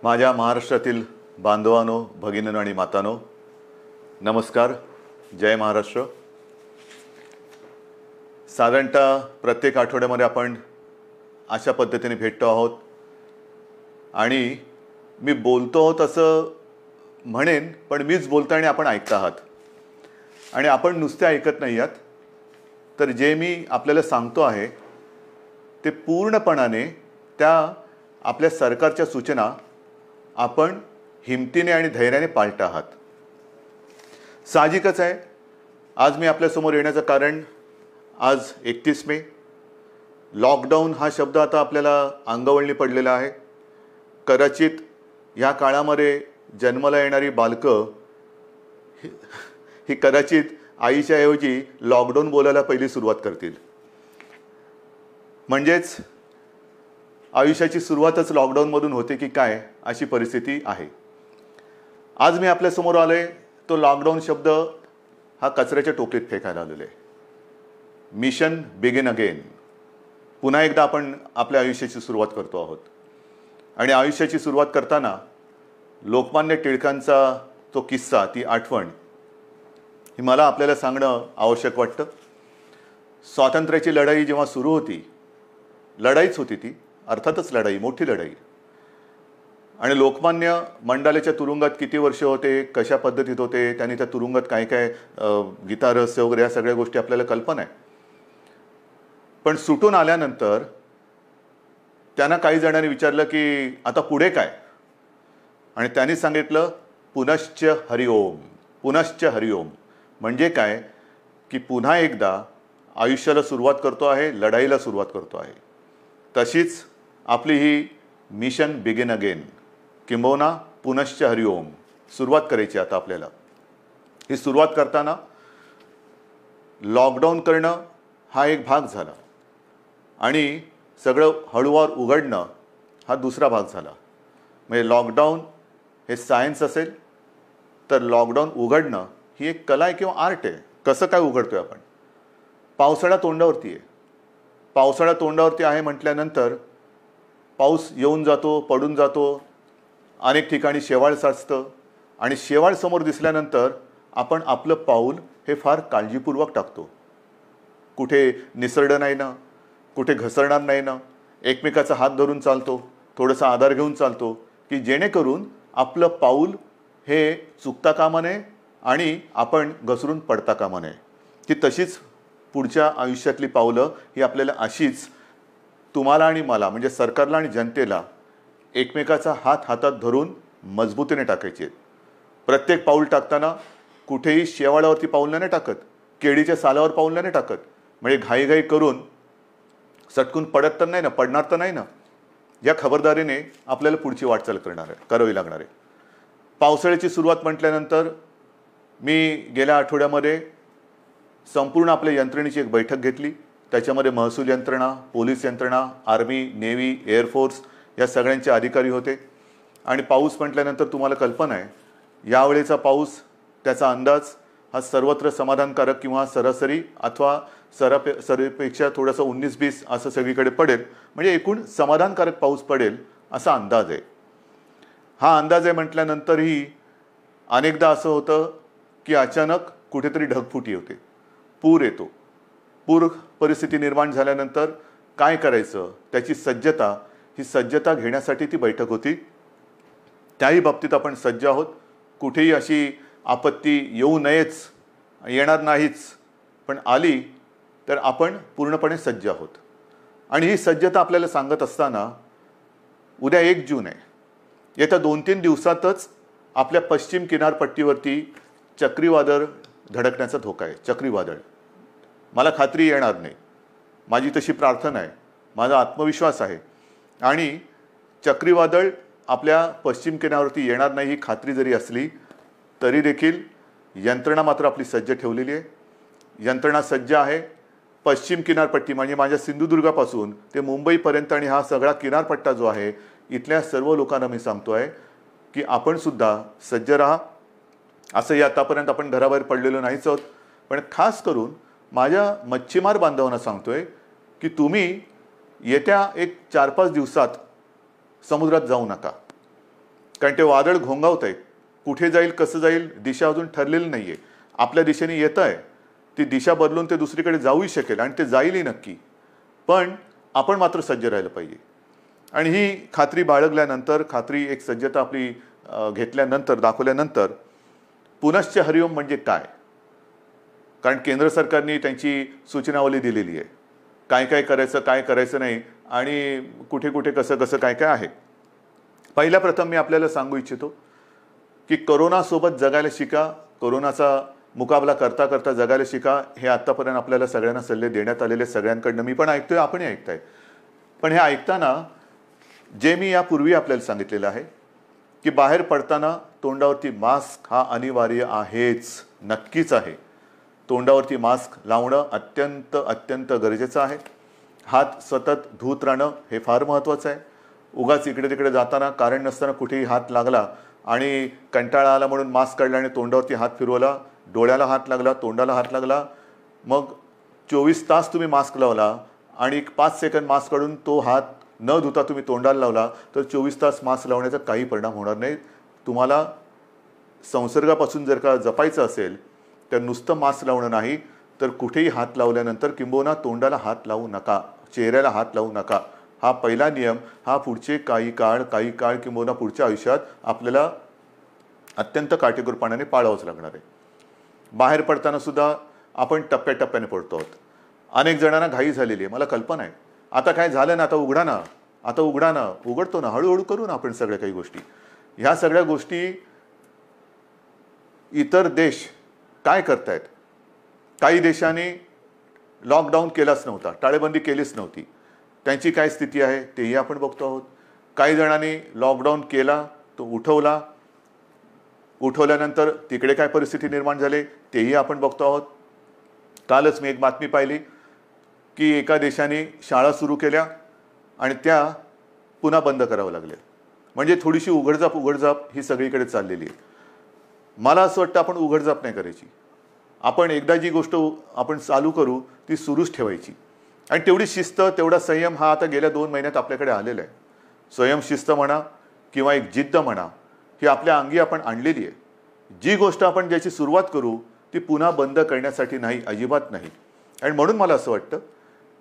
माझ्या महाराष्ट्रातील बांधवांनो, भगिनींनो आणि मातांनो, नमस्कार. जय महाराष्ट्र. साधारणतः प्रत्येक आठवड्यामध्ये आपण अशा पद्धतीने भेटतो आहोत आणि मी बोलतो आहोत असं म्हणेन, पण मीच बोलतो आणि आपण ऐकता आहात. आणि आपण नुसते ऐकत नाही आहात, तर जे मी आपल्याला सांगतो आहे ते पूर्णपणाने त्या आपल्या सरकारच्या सूचना आपण हिमतीने आणि धैर्याने पाळत आहात. साहजिकच आहे, आज मी आपल्यासमोर येण्याचं कारण, आज 31 मे. लॉकडाऊन हा शब्द आता आपल्याला अंगवळणी पडलेला आहे. कदाचित ह्या काळामध्ये जन्माला येणारी बालकं ही कदाचित आईच्या ऐवजी लॉकडाऊन बोलायला पहिली सुरुवात करतील. म्हणजेच आयुष्याची सुरुवातच लॉकडाऊनमधून होते की काय, अशी परिस्थिती आहे. आज मी आपल्यासमोर आलो आहे, तो लॉकडाऊन शब्द हा कचऱ्याच्या टोपलीत फेकायला आलेला आहे. Mission begin again. पुन्हा एकदा आपण आपल्या आयुष्याची सुरुवात करतो आहोत. आणि आयुष्याची सुरुवात करताना लोकमान्य टिळकांचा तो किस्सा, ती आठवण ही मला आपल्याला सांगणं आवश्यक वाटतं. स्वातंत्र्याची लढाई जेव्हा सुरू होती, लढाईच होती ती, अर्थातच लढाई, मोठी लढाई. आणि लोकमान्य मंडालेच्या तुरुंगात किती वर्ष होते, कशा पद्धतीत होते, त्यांनी त्या तुरुंगात काय काय गीता रहस्य वगैरे या सगळ्या गोष्टी आपल्याला कल्पना आहे. पण सुटून आल्यानंतर त्यांना काही जणांनी विचारलं की आता पुढे काय, आणि त्यांनी सांगितलं पुनश्च हरिओम. पुनश्च हरिओम म्हणजे काय की पुन्हा एकदा आयुष्याला सुरुवात करतो आहे, लढाईला सुरुवात करतो आहे. तशीच आपली ही मिशन बिगिन अगेन, किंबहुना पुनश्च हरिओम सुरुवात करायची आता आपल्याला. ही सुरुवात करताना लॉकडाऊन करणं हा एक भाग झाला आणि सगळं हळूवार उघडणं हा दुसरा भाग झाला. म्हणजे लॉकडाऊन हे सायन्स असेल तर लॉकडाऊन उघडणं ही एक कला आहे किंवा आर्ट आहे. कसं काय उघडतोय आपण? पावसाळा तोंडावरती आहे. पावसाळा तोंडावरती आहे म्हटल्यानंतर पाऊस येऊन जातो, पडून जातो, अनेक ठिकाणी शेवाळ साचतं आणि शेवाळ समोर दिसल्यानंतर आपण आपलं पाऊल हे फार काळजीपूर्वक टाकतो. कुठे निसरडं नाही ना, कुठे घसरणार नाही ना, एकमेकाचा हात धरून चालतो, थोडासा आधार घेऊन चालतो की जेणेकरून आपलं पाऊल हे चुकता कामा नये आणि आपण घसरून पडता कामा नये. की तशीच पुढच्या आयुष्यातली पावलं ही आपल्याला अशीच तुम्हाला आणि मला, म्हणजे सरकारला आणि जनतेला, एकमेकाचा हात हातात धरून मजबूतीने टाकायचे आहेत. प्रत्येक पाऊल टाकताना कुठेही शेवाळावरती पाऊल नाही टाकत, केळीच्या सालावर पाऊल नाही टाकत. म्हणजे घाईघाई करून सटकून पडत तर नाही ना, पडणार तर नाही ना, या खबरदारीने आपल्याला पुढची वाटचाल करावी लागणार आहे. पावसाळ्याची सुरुवात म्हटल्यानंतर मी गेल्या आठवड्यामध्ये संपूर्ण आपल्या यंत्रणेची एक बैठक घेतली. त्याच्यामध्ये महसूल यंत्रणा, पोलीस यंत्रणा, आर्मी, नेव्ही, एअरफोर्स या सगळ्यांचे अधिकारी होते. आणि पाऊस म्हटल्यानंतर तुम्हाला कल्पना आहे, यावेळेचा पाऊस, त्याचा अंदाज हा सर्वत्र समाधानकारक किंवा सरासरी अथवा सरीपेक्षा थोडंसं 19-20 असं सगळीकडे पडेल. म्हणजे एकूण समाधानकारक पाऊस पडेल असा अंदाज आहे. हा अंदाज आहे म्हटल्यानंतरही अनेकदा असं होतं की अचानक कुठेतरी ढगफुटी होते, पूर येतो. पूर परिस्थिती निर्माण झाल्यानंतर काय करायचं, त्याची सज्जता, ही सज्जता घेण्यासाठी ती बैठक होती. त्याही बाबतीत आपण सज्ज आहोत. कुठेही अशी आपत्ती येऊ नयेच, येणार नाहीच, पण आली तर आपण पूर्णपणे सज्ज आहोत. आणि ही सज्जता आपल्याला सांगत असताना उद्या 1 जून आहे. येत्या 2-3 दिवसातच आपल्या पश्चिम किनारपट्टीवरती चक्रीवादळ धडकण्याचा धोका आहे. चक्रीवादळ, मला खात्री येणार नाही, माझी तशी प्रार्थना आहे, माझा आत्मविश्वास आहे. आणि चक्रीवादळ आपल्या पश्चिम किनाऱ्यावरती येणार नाही ही खात्री जरी असली तरी देखील यंत्रणा मात्र आपली सज्ज ठेवलेली आहे. यंत्रणा सज्ज आहे. पश्चिम किनारपट्टी म्हणजे माझ्या सिंधुदुर्गापासून ते मुंबईपर्यंत आणि हा सगळा किनारपट्टा जो आहे, इथल्या सर्व लोकांना मी सांगतो आहे की आपण सुद्धा सज्ज राहा. असंही आतापर्यंत आपण घराबाहेर पडलेलो नाहीच आहोत, पण खास करून माझ्या मच्छीमार बांधवांना सांगतोय की तुम्ही येत्या एक 4-5 दिवसात समुद्रात जाऊ नका. कारण ते वादळ घोंगावत आहे, कुठे जाईल कसं जाईल दिशा अजून ठरलेली नाही आहे. आपल्या दिशेने येत आहे, ती दिशा बदलून ते दुसरीकडे जाऊही शकेल आणि ते जाईलही नक्की. पण आपण मात्र सज्ज राहिलं पाहिजे. आणि ही खात्री बाळगल्यानंतर, खात्री एक सज्जता आपली घेतल्यानंतर, दाखवल्यानंतर पुनश्च हरिओम म्हणजे काय, कारण केंद्र सरकारने त्यांची सूचनावली दिलेली आहे, काय काय करायचं काय करायचं नाही आणि कुठे कुठे कसं कसं काय काय आहे. पहिल्या प्रथम मी आपल्याला सांगू इच्छितो की कोरोनासोबत जगायला शिका, कोरोनाचा मुकाबला करता करता जगायला शिका. हे आत्तापर्यंत आपल्याला सगळ्यांना सल्ले देण्यात आलेले, सगळ्यांकडनं मी पण ऐकतोय, आपणही ऐकताय. पण हे ऐकताना जे मी यापूर्वी आपल्याला सांगितलेलं आहे की बाहेर पडताना तोंडावरती मास्क हा अनिवार्य आहेच, नक्कीच आहे. तोंडावरती मास्क लावणं अत्यंत अत्यंत गरजेचं आहे. हात सतत धुत राहणं हे फार महत्त्वाचं आहे. उगाच इकडे तिकडे जाताना कारण नसताना कुठेही हात लागला आणि कंटाळा आला म्हणून मास्क काढला आणि तोंडावरती हात फिरवला, डोळ्याला हात लागला, तोंडाला हात लागला, मग 24 तास तुम्ही मास्क लावला आणि 5 सेकंद मास्क काढून तो हात न धुता तुम्ही तोंडाला लावला तर 24 तास मास्क लावण्याचा काही परिणाम होणार नाही. तुम्हाला संसर्गापासून जर का जपायचं असेल तर नुसतं मास्क लावणं नाही, तर कुठेही हात लावल्यानंतर किंबहुना तोंडाला हात लावू नका, चेहऱ्याला हात लावू नका. हा पहिला नियम हा पुढचे काही काळ किंबहुना पुढच्या आयुष्यात आपल्याला अत्यंत काटेकोरपणाने पाळावंच लागणार आहे. बाहेर पडताना सुद्धा आपण टप्प्याटप्प्याने पडतो आहोत. अनेक जणांना घाई झालेली आहे, मला कल्पना आहे. आता काय झालं ना, आता उघडा ना, आता उघडा ना, उघडतो ना, हळूहळू करू ना आपण सगळ्या काही गोष्टी. ह्या सगळ्या गोष्टी इतर देश काय करतायत, काही देशांनी लॉकडाऊन केलाच नव्हता, टाळेबंदी केलीच नव्हती, त्यांची काय स्थिती आहे तेही आपण बघतो आहोत. काही जणांनी लॉकडाऊन केला, तो उठवल्यानंतर तिकडे काय परिस्थिती निर्माण झाली तेही आपण बघतो आहोत. कालच मी एक बातमी पाहिली की एका देशाने शाळा सुरू केल्या आणि त्या पुन्हा बंद करावं लागल्या. म्हणजे थोडीशी उघडझाप ही सगळीकडे चाललेली आहे. मला असं वाटतं आपण उघडझाप नाही करायची. आपण एकदा जी गोष्ट आपण चालू करू ती सुरूच ठेवायची. आणि तेवढी शिस्त, तेवढा संयम हा आता गेल्या 2 महिन्यात आपल्याकडे आलेला आहे. स्वयंशिस्त म्हणा किंवा एक जिद्द म्हणा, ही आपल्या अंगी आपण आणलेली आहे. जी गोष्ट आपण ज्याची सुरुवात करू ती पुन्हा बंद करण्यासाठी नाही, अजिबात नाही. आणि म्हणून मला असं वाटतं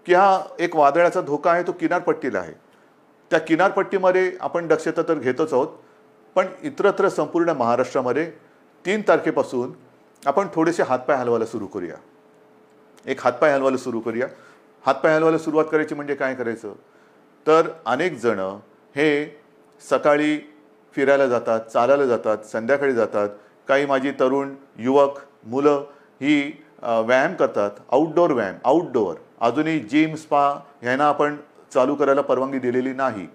की हा एक वादळाचा धोका आहे, तो किनारपट्टीला आहे. त्या किनारपट्टीमध्ये आपण दक्षता तर घेतोच आहोत, पण इतरत्र संपूर्ण महाराष्ट्रामध्ये 3 तारखेपासून आपण थोडेसे हातपाय हलवायला सुरू करूया. एक हातपाय हलवायला सुरू करूया. हातपाय हलवायला सुरुवात करायची म्हणजे काय करायचं, तर अनेक जण हे सकाळी फिरायला जातात, चालायला जातात, संध्याकाळी जातात. काही माझी तरुण युवक मुलं ही व्यायाम करतात, आउटडोअर व्यायाम, आउटडोअर. अजूनही जिम, स्पा ह्यांना आपण चालू करायला परवानगी दिलेली नाही.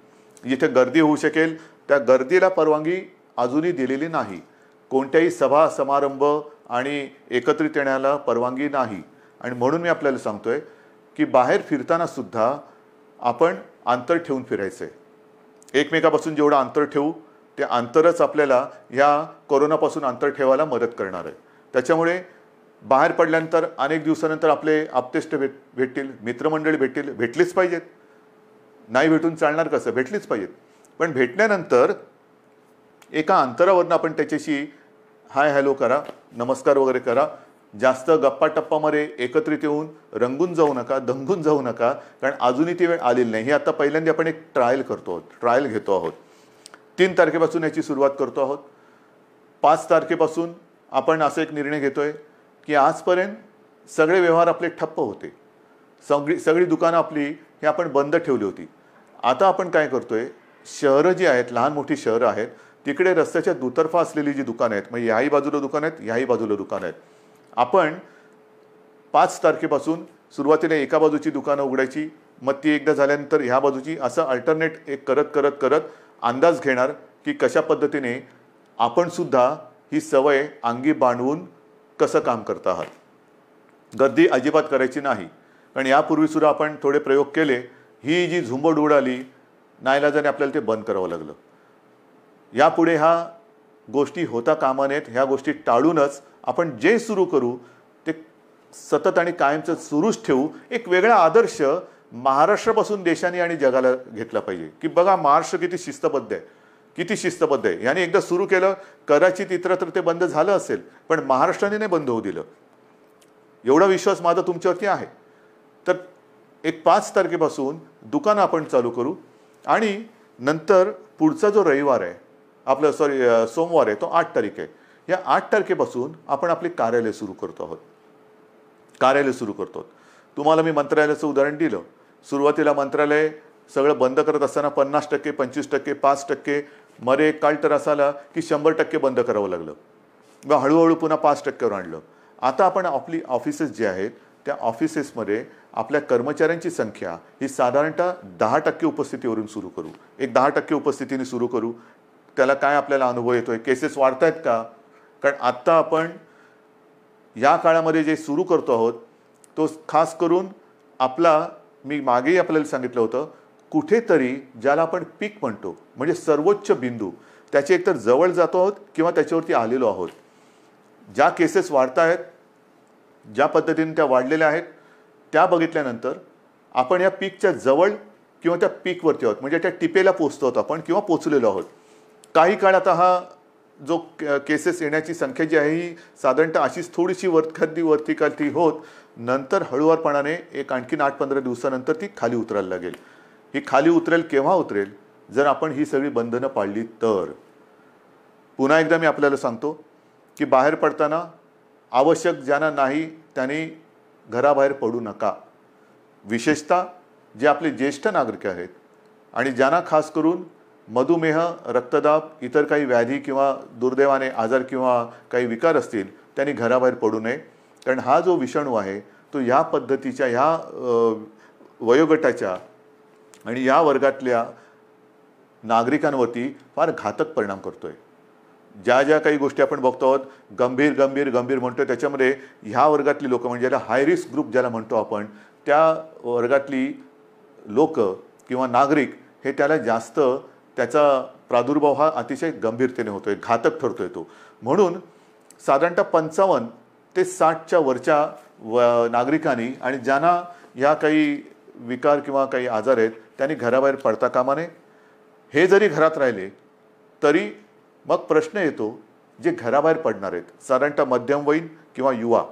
जिथे गर्दी होऊ शकेल त्या गर्दीला परवानगी अजूनही दिलेली नाही. कोणत्याही सभा समारंभ आणि एकत्रित येण्याला परवानगी नाही. आणि म्हणून मी आपल्याला सांगतोय की बाहेर फिरताना सुद्धा आपण अंतर ठेवून फिरायचं आहे. एकमेकापासून जेवढं अंतर ठेवू ते अंतरच आपल्याला ह्या कोरोनापासून अंतर ठेवायला मदत करणार आहे. त्याच्यामुळे बाहेर पडल्यानंतर अनेक दिवसानंतर आपले आप्तेष्ट भेटतील, मित्रमंडळी भेटलीच पाहिजेत. नाही भेटून चालणार कसं, भेटलीच पाहिजेत. पण भेटल्यानंतर एका अंतरावरून आपण त्याच्याशी हाय हॅलो करा, नमस्कार वगैरे करा. जास्त गप्पा टप्पामध्ये एकत्रित येऊन रंगून जाऊ नका, दंगून जाऊ नका, कारण अजूनही ती वेळ आलेली नाही. ही आता पहिल्यांदा आपण एक ट्रायल करतो आहोत, ट्रायल घेतो आहोत. 3 तारखेपासून याची सुरुवात करतो आहोत. 5 तारखेपासून आपण असा एक निर्णय घेतोय की आजपर्यंत सगळे व्यवहार आपले ठप्प होते, सगळी दुकानं आपली ही आपण बंद ठेवली होती. आता आपण काय करतोय, शहरं जी आहेत, लहान मोठी शहरं आहेत, तिकडे रस्त्याच्या दुतर्फा असलेली जी दुकानं आहेत, म्हणजे याही बाजूला दुकानं आहेत, याही बाजूला दुकानं आहेत, आपण 5 तारखेपासून सुरुवातीला एका बाजूची दुकानं उघडायची, मग ती एकदा झाल्यानंतर ह्या बाजूची, असं अल्टरनेट एक करत अंदाज घेणार की कशा पद्धतीने आपण सुद्धा ही सवय अंगी बांधवून कसं काम करत आहात. गर्दी अजिबात करायची नाही, कारण यापूर्वी सुद्धा आपण थोडे प्रयोग केले. ही जी झुंबड उडाली, नाईलाजाने आपल्याला ते बंद करावं लागलं. यापुढे ह्या गोष्टी होता कामा नयेत. ह्या गोष्टी टाळूनच आपण जे सुरू करू ते सतत आणि कायमचं सुरूच ठेवू. एक वेगळा आदर्श महाराष्ट्रापासून देशाने आणि जगाला घेतला पाहिजे की बघा महाराष्ट्र किती शिस्तबद्ध आहे. किती शिस्तबद्ध आहे. याने एकदा सुरू केलं, कदाचित इतरत्र ते बंद झालं असेल, पण महाराष्ट्राने नाही बंद होऊ दिलं. एवढा विश्वास माझा तुमच्यावरती आहे. तर एक 5 तारखेपासून दुकान आपण चालू करू आणि नंतर पुढचा जो रविवार आहे आपलं सोमवार आहे तो 8 तारीख आहे. या 8 तारखेपासून आपण आपले कार्यालय सुरू करतो आहोत. कार्यालय सुरू करतो. तुम्हाला मी मंत्रालयाचं उदाहरण दिलं. सुरुवातीला मंत्रालय सगळं बंद करत असताना 50%, 25%, 5%, मध्ये एक काळ तर असा आला की 100% बंद करावं लागलं. मग हळूहळू पुन्हा 5%वर आणलं. आता आपण आपली ऑफिसेस जे आहेत त्या ऑफिसेसमध्ये आपल्या कर्मचाऱ्यांची संख्या ही साधारणतः 10% उपस्थितीवरून सुरू करू. एक 10% उपस्थितीने सुरू करू. त्याला काय आपल्याला अनुभव येतोय? केसेस वाढत आहेत का? कारण आत्ता आपण या काळामध्ये जे सुरू करतो आहोत तो खास करून आपला, मी मागेही आपल्याला सांगितलं होतं, कुठेतरी ज्याला आपण पीक म्हणतो म्हणजे सर्वोच्च बिंदू, त्याच्या एकतर जवळ जातो आहोत किंवा त्याच्यावरती आलेलो आहोत. ज्या केसेस वाढत आहेत, ज्या पद्धतीने त्या वाढलेल्या आहेत त्या बघितल्यानंतर आपण या पीकच्या जवळ किंवा त्या पीकवरती आहोत, म्हणजे त्या टिपेला पोचतो आहोत आपण किंवा पोचलेलो आहोत. काही काळ आता हा जो केसेस येण्याची संख्या जी आहे ही साधारणतः अशीच थोडीशी वरती खाली होत नंतर हळूवारपणाने एक आणखीन 8-15 दिवसानंतर ती खाली उतरायला लागेल. ही खाली उतरेल केव्हा उतरेल? जर आपण ही सगळी बंधनं पाळली तर. पुन्हा एकदा मी आपल्याला सांगतो की बाहेर पडताना आवश्यक ज्यांना नाही त्यांनी घराबाहेर पडू नका. विशेषतः जे आपले ज्येष्ठ नागरिक आहेत आणि ज्यांना खास करून मधुमेह, रक्तदाब, इतर काही व्याधी किंवा दुर्दैवाने आजार किंवा काही विकार असतील त्यांनी घराबाहेर पडू नये. कारण हा जो विषाणू आहे तो ह्या पद्धतीच्या ह्या वयोगटाच्या आणि या वर्गातल्या नागरिकांवरती फार घातक परिणाम करतोय. ज्या ज्या काही गोष्टी आपण बघतो आहोत गंभीर गंभीर गंभीर म्हणतोय त्याच्यामध्ये ह्या वर्गातली लोक म्हणजे ज्याला हाय रिस्क ग्रुप ज्याला म्हणतो आपण त्या वर्गातली लोक किंवा नागरिक हे त्याला जास्त त्याचा प्रादुर्भाव हा अतिशय गंभीरतेने होतोय, घातक ठरतोय तो. म्हणून साधारणतः 55 ते 60च्या वरच्या नागरिकांनी आणि ज्यांना ह्या काही विकार किंवा काही आजार आहेत त्यांनी घराबाहेर पडता कामा नये. हे जरी घरात राहिले तरी मग प्रश्न येतो जे घराबाहेर पडणार आहेत साधारणतः मध्यमवयीन किंवा युवा,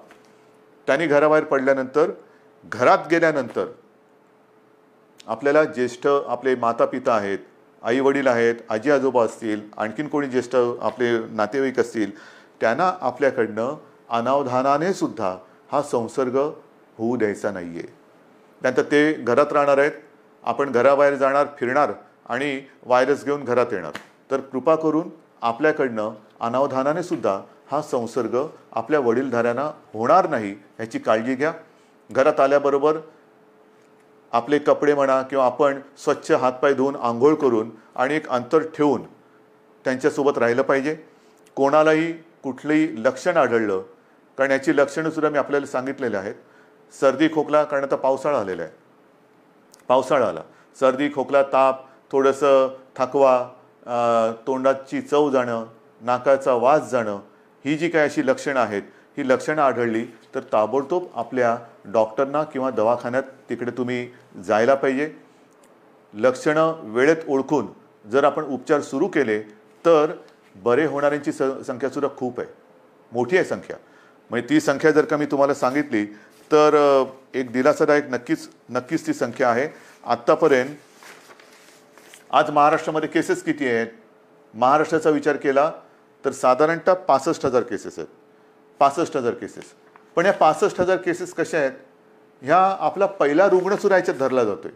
त्यांनी घराबाहेर पडल्यानंतर घरात गेल्यानंतर आपल्याला ज्येष्ठ आपले माता पिता आहेत, आई वडील आहेत, आजी आजोबा असतील, आणखीन कोणी ज्येष्ठ आपले नातेवाईक असतील, त्यांना आपल्याकडनं अनावधानाने सुद्धा हा संसर्ग होऊ द्यायचा नाही आहे. त्यानंतर ते घरात राहणार आहेत, आपण घराबाहेर जाणार, फिरणार आणि व्हायरस घेऊन घरात येणार. तर कृपा करून आपल्याकडनं अनावधानाने सुद्धा हा संसर्ग आपल्या वडीलधाऱ्यांना होणार नाही ह्याची काळजी घ्या. घरात आल्याबरोबर आपले कपडे म्हणा किंवा आपण स्वच्छ हातपाय धुवून आंघोळ करून आणि एक अंतर ठेवून त्यांच्यासोबत राहिलं पाहिजे. कोणालाही कुठलंही लक्षण आढळलं, कारण याची लक्षणंसुद्धा मी आपल्याला सांगितलेली आहेत. सर्दी खोकला, कारण आता पावसाळा आलेला आहे, पावसाळा आला, सर्दी खोकला ताप, थोडंसं थकवा, तोंडाची चव जाणं, नाकाचा वास जाणं, ही जी काही अशी लक्षणं आहेत ही लक्षणं आढळली तर ताबडतोब आपल्या डॉक्टरना किंवा दवाखान्यात तिकडे तुम्ही जायला पाहिजे. लक्षणं वेळेत ओळखून जर आपण उपचार सुरू केले तर बरे होणाऱ्यांची संख्यासुद्धा खूप आहे, मोठी आहे संख्या. म्हणजे ती संख्या जर का मी तुम्हाला सांगितली तर एक दिलासादायक नक्कीच ती संख्या आहे. आत्तापर्यंत आज महाराष्ट्रामध्ये केसेस किती आहेत? महाराष्ट्राचा विचार केला तर साधारणतः 65,000 केसेस आहेत. 65,000 केसेस. पण या 65,000 केसेस कशा आहेत? ह्या आपला पहिला रुग्णसुद्धा याच्यात धरला जातोय.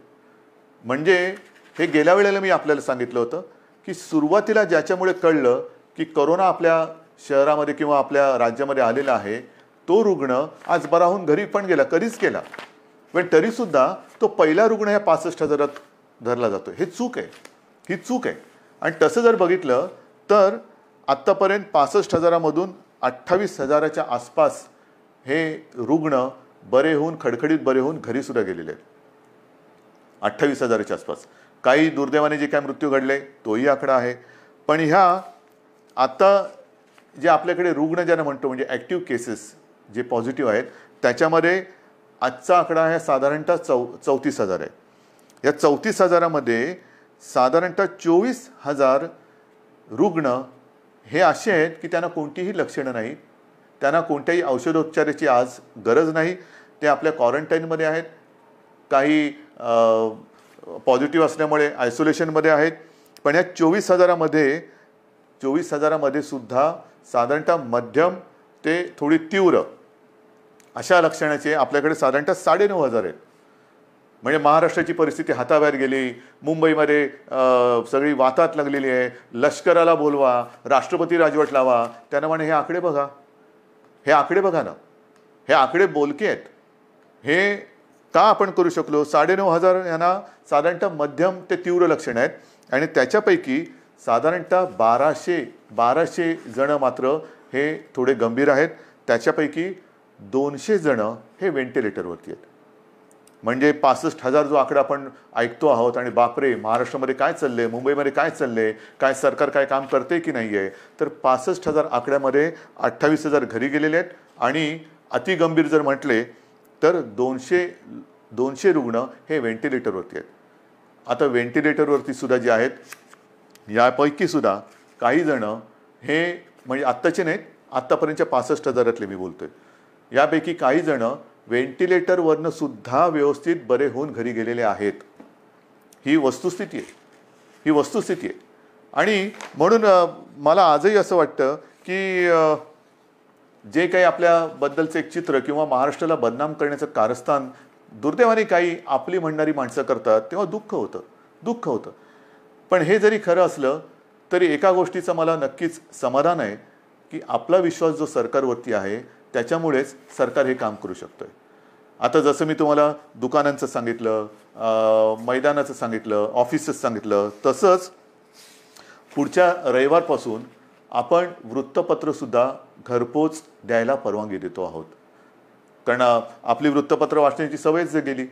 म्हणजे हे गेल्या वेळेला मी आपल्याला सांगितलं होतं की सुरुवातीला ज्याच्यामुळे कळलं की कोरोना आपल्या शहरामध्ये किंवा आपल्या राज्यामध्ये आलेला आहे तो रुग्ण आज बरा होऊन घरी पण गेला, कधीच गेला, पण तरीसुद्धा तो पहिला रुग्ण ह्या 65,000 धरला जातो. हे चूक आहे, ही चूक आहे. आणि तसं जर बघितलं तर आत्तापर्यंत 65,000मधून 28,000च्या आसपास हे रुग्ण बरे होऊन खडखडीत बरे होऊन घरीसुद्धा गेलेले आहेत. 28,000च्या आसपास. काही दुर्दैवाने जे काय मृत्यू घडले तोही आकडा आहे. पण ह्या आता जे आपल्याकडे रुग्ण ज्यांना म्हणतो म्हणजे ॲक्टिव्ह केसेस जे पॉझिटिव्ह आहेत त्याच्यामध्ये आजचा आकडा आहे साधारणतः 34,000 आहे. या 34,000मध्ये साधारणतः 24,000 रुग्ण हे असे आहेत की त्यांना कोणतीही लक्षणं नाही, त्यांना कोणत्याही औषधोपचाराची आज गरज नाही, ते आपल्या क्वारंटाईनमध्ये आहेत, काही पॉझिटिव्ह असल्यामुळे आयसोलेशनमध्ये आहेत. पण या 24,000मध्ये सुद्धा साधारणतः मध्यम ते थोडी तीव्र अशा लक्षणाचे आपल्याकडे साधारणतः 9,500 आहेत. म्हणजे महाराष्ट्राची परिस्थिती हाताबाहेर गेली, मुंबईमध्ये सगळी वातात लागलेली आहे, लष्कराला बोलवा, राष्ट्रपती राजवट लावा. त्यांना म्हणे हे आकडे बघा, हे आकडे बघा ना, हे आकडे बोलके आहेत. हे का आपण करू शकलो? 9,500 यांना साधारणतः मध्यम ते तीव्र लक्षणं आहेत आणि त्याच्यापैकी साधारणतः 1200 जण मात्र हे थोडे गंभीर आहेत. त्याच्यापैकी 200 जण हे व्हेंटिलेटरवरती आहेत. म्हणजे 65,000 जो आकडा आपण ऐकतो आहोत आणि बापरे महाराष्ट्रामध्ये काय चाललंय, मुंबईमध्ये काय चाललंय, काय सरकार काय काम करते की नाही आहे, तर 65,000 आकड्यामध्ये 28,000 घरी गेलेले आहेत आणि अतिगंभीर जर म्हटले तर 200 रुग्ण हे व्हेंटिलेटरवरती आहेत. आता व्हेंटिलेटरवरती सुद्धा जे आहेत यापैकी सुद्धा काही जण हे म्हणजे आत्ताचे नाहीत, आत्तापर्यंतच्या 65,000 मी बोलतोय, यापैकी काही जण व्हेंटिलेटरवरनं सुद्धा व्यवस्थित बरे होऊन घरी गेलेले आहेत. ही वस्तुस्थिती आहे. आणि म्हणून मला आजही असं वाटतं की जे काही आपल्याबद्दलचं एक चित्र किंवा महाराष्ट्राला बदनाम करण्याचं कारस्थान दुर्दैवाने काही आपली म्हणणारी माणसं करतात तेव्हा दुःख होतं. पण हे जरी खरं असलं तरी एका गोष्टीचं मला नक्कीच समाधान आहे की आपला विश्वास जो सरकारवरती आहे त्याच्यामुळेच सरकार हे काम करू शकतोय. आता जसं मी तुम्हाला दुकानांचं सांगितलं, मैदानाचं सांगितलं, ऑफिसेस सांगितलं, तसंच पुढच्या रविवारपासून आपण वृत्तपत्रसुद्धा घरपोच द्यायला परवानगी देतो आहोत. कारण आपली वृत्तपत्र वाचण्याची सवयच गेली.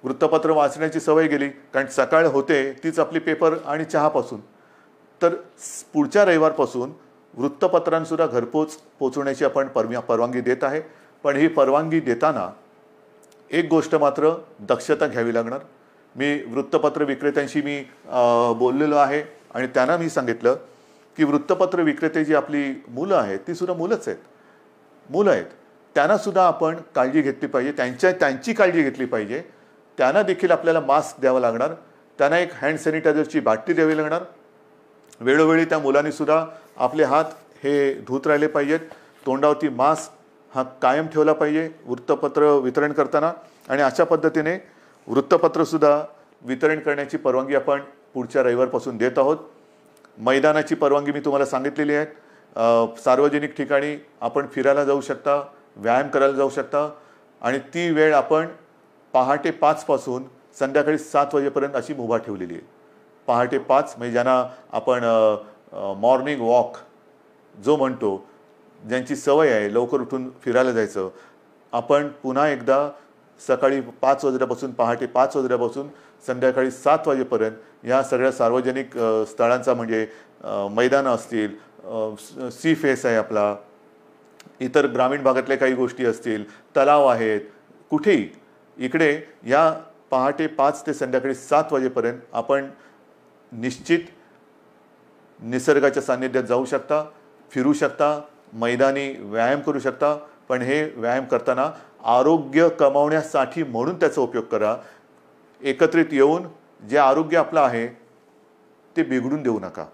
वृत्तपत्र वाचण्याची सवय गेली कारण सकाळ होते तीच आपली पेपर आणि चहापासून. तर पुढच्या रविवारपासून वृत्तपत्रांसुद्धा घरपोच पोचवण्याची आपण परवानगी देत आहे. पण ही परवानगी देताना एक गोष्ट मात्र दक्षता घ्यावी लागणार. मी वृत्तपत्र विक्रेत्यांशी बोललेलो आहे आणि त्यांना मी सांगितलं की वृत्तपत्र विक्रेते जी आपली मुलं आहेत ती सुद्धा मुलं आहेत, त्यांना सुद्धा आपण काळजी घेतली पाहिजे, त्यांची काळजी घेतली पाहिजे. त्यांना देखील आपल्याला मास्क द्यावा लागणार, त्यांना एक हँड सॅनिटायझरची बाटली द्यावी लागणार. वेळोवेळी त्या मुलांनी सुद्धा आपले हात हे धुत राहिले पाहिजेत. तोंडावरती मास्क हा कायम ठेवला पाहिजे वृत्तपत्र वितरण करताना. आणि अशा पद्धतीने वृत्तपत्रसुद्धा वितरण करण्याची परवानगी आपण पुढच्या रविवारपासून देत आहोत. मैदानाची परवानगी मी तुम्हाला सांगितलेली आहे. सार्वजनिक ठिकाणी आपण फिरायला जाऊ शकता, व्यायाम करायला जाऊ शकता आणि ती वेळ आपण पहाटे 5 पासून संध्याकाळी 7 वाजेपर्यंत अशी मुभा ठेवलेली आहे. पहाटे 5 म्हणजे ज्यांना आपण मॉर्निंग वॉक जो म्हणतो, ज्यांची सवय आहे लवकर उठून फिरायला जायचं, आपण पुन्हा एकदा सकाळी 5 वाजल्यापासून पहाटे 5 वाजल्यापासून संध्याकाळी 7 वाजेपर्यंत या सगळ्या सार्वजनिक स्थळांचा म्हणजे मैदानं असतील, सी फेस आहे आपला, इतर ग्रामीण भागातल्या काही गोष्टी असतील, तलाव आहेत, कुठेही इकडे या पहाटे 5 ते संध्याकाळी 7 वाजेपर्यंत आपण निश्चित निसर्गाच्या सान्निध्यात जाऊ शकता, फिरू शकता, मैदानी व्यायाम करू शकता. पण हे व्यायाम करताना आरोग्य कमावण्यासाठी म्हणून त्याचा उपयोग करा. एकत्रित येऊन जे आरोग्य आपलं आहे ते बिघडून देऊ नका.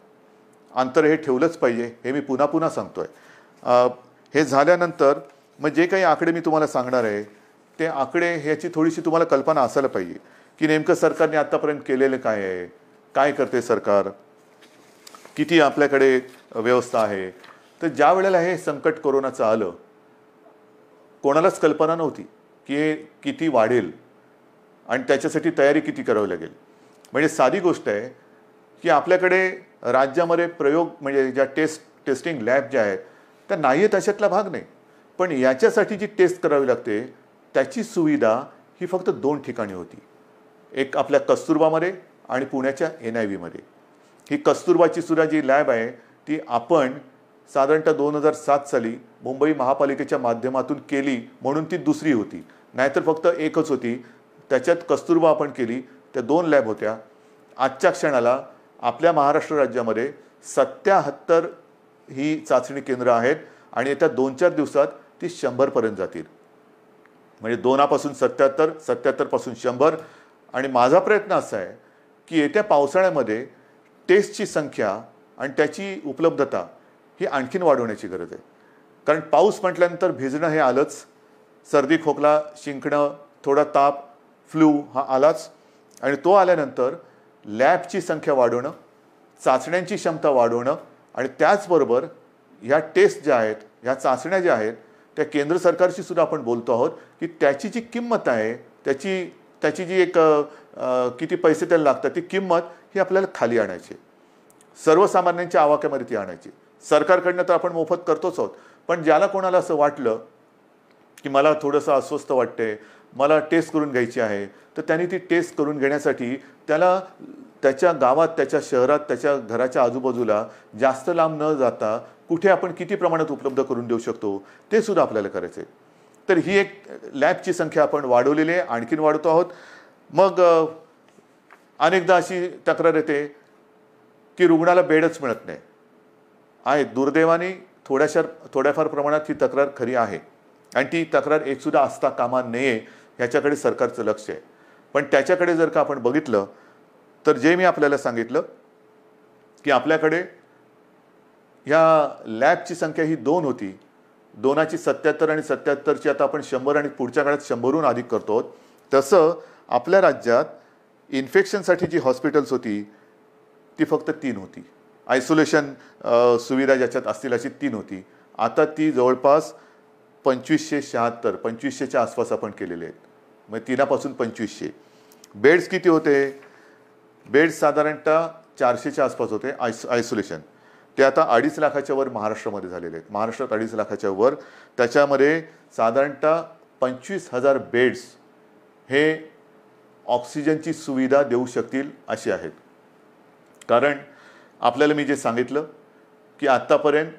अंतर हे ठेवलंच पाहिजे, हे मी पुन्हा सांगतोय. हे झाल्यानंतर मग जे काही आकडे मी तुम्हाला सांगणार आहे ते आकडे ह्याची थोडीशी तुम्हाला कल्पना असायला पाहिजे की नेमकं सरकारने आत्तापर्यंत केलेलं काय आहे, काय करते सरकार, किती आपल्याकडे व्यवस्था आहे. तर ज्या वेळेला हे संकट कोरोनाचं आलं कोणालाच कल्पना नव्हती की हे किती वाढेल आणि त्याच्यासाठी तयारी किती करावी लागेल. म्हणजे साधी गोष्ट आहे की आपल्याकडे राज्यामध्ये प्रयोग म्हणजे ज्या टेस्टिंग लॅब ज्या आहेत त्या नाही आहेत अशातला भाग नाही. पण याच्यासाठी जी टेस्ट करावी लागते त्याची सुविधा ही फक्त 2 ठिकाणी होती. एक आपल्या कस्तुरबामध्ये आणि पुण्याच्या NIVमध्ये. ही कस्तुरबाची सुद्धा जी लॅब आहे ती आपण साधारणतः 2007 साली मुंबई महापालिकेच्या माध्यमातून केली म्हणून ती दुसरी होती, नाहीतर फक्त एकच होती. त्याच्यात कस्तुरबा आपण केली, त्या 2 लॅब होत्या. आजच्या क्षणाला आपल्या महाराष्ट्र राज्यामध्ये 77 ही चाचणी केंद्र आहेत आणि येत्या 2-4 दिवसात ती 100पर्यंत जातील. म्हणजे 2पासून 77, 77पासून 100. आणि माझा प्रयत्न असा आहे की येत्या पावसाळ्यामध्ये टेस्टची संख्या आणि त्याची उपलब्धता ही आणखीन वाढवण्याची गरज आहे. कारण पाऊस म्हटल्यानंतर भिजणं हे आलंच, सर्दी खोकला शिंकणं, थोडा ताप, फ्लू हा आलाच. आणि तो आल्यानंतर लॅबची संख्या वाढवणं, चाचण्यांची क्षमता वाढवणं आणि त्याचबरोबर ह्या टेस्ट ज्या आहेत, ह्या चाचण्या ज्या आहेत, त्या केंद्र सरकारशी सुद्धा आपण बोलतो आहोत की त्याची जी किंमत आहे, त्याची जी एक किती पैसे त्याला लागतात ती किंमत ही आपल्याला खाली आणायची, सर्वसामान्यांच्या आवाक्यामध्ये ती आणायची. सरकारकडनं तर आपण मोफत करतोच आहोत, पण ज्याला कोणाला असं वाटलं की मला थोडंसं अस्वस्थ वाटते, मला टेस्ट करून घ्यायची आहे, तर त्यांनी ती टेस्ट करून घेण्यासाठी त्याला त्याच्या गावात, त्याच्या शहरात, त्याच्या घराच्या आजूबाजूला जास्त लांब न जाता कुठे आपण किती प्रमाणात उपलब्ध करून देऊ शकतो ते सुद्धा आपल्याला करायचं आहे. तर ही एक लॅबची संख्या आपण वाढवलेली आहे, आणखीन वाढवतो आहोत. मग अनेकदा अशी तक्रार येते की रुग्णाला बेडच मिळत नाही आहे. दुर्दैवाने थोड्याफार प्रमाणात ही तक्रार खरी आहे आणि ती तक्रार एक सुद्धा असता कामा नये ह्याच्याकडे सरकारचं लक्ष आहे. पण त्याच्याकडे जर का आपण बघितलं तर जे मी आपल्याला सांगितलं की आपल्याकडे ह्या लॅबची संख्या ही 2 होती, 2ची 77 आणि 77ची आता आपण 100 आणि पुढच्या काळात 100हून अधिक करतो. तसं आपल्या राज्यात इन्फेक्शनसाठी जी हॉस्पिटल्स होती ती फक्त 3 होती. आयसोलेशन सुविधा ज्याच्यात असतील अशी 3 होती. आता ती जवळपास 2576, 2500च्या आसपास आपण केलेले आहेत. मग 3पासून 2500. बेड्स किती होते? बेड्स साधारणतः 400च्या आसपास होते आयसोलेशन. ते आता 2.5 लाखाच्या वर महाराष्ट्रामध्ये झालेले आहेत. महाराष्ट्रात 2.5 लाखाच्या वर. त्याच्यामध्ये साधारणतः 25,000 बेड्स हे ऑक्सिजनची सुविधा देऊ शकतील असे आहेत. कारण आपल्याला मी जे सांगितलं की आत्तापर्यंत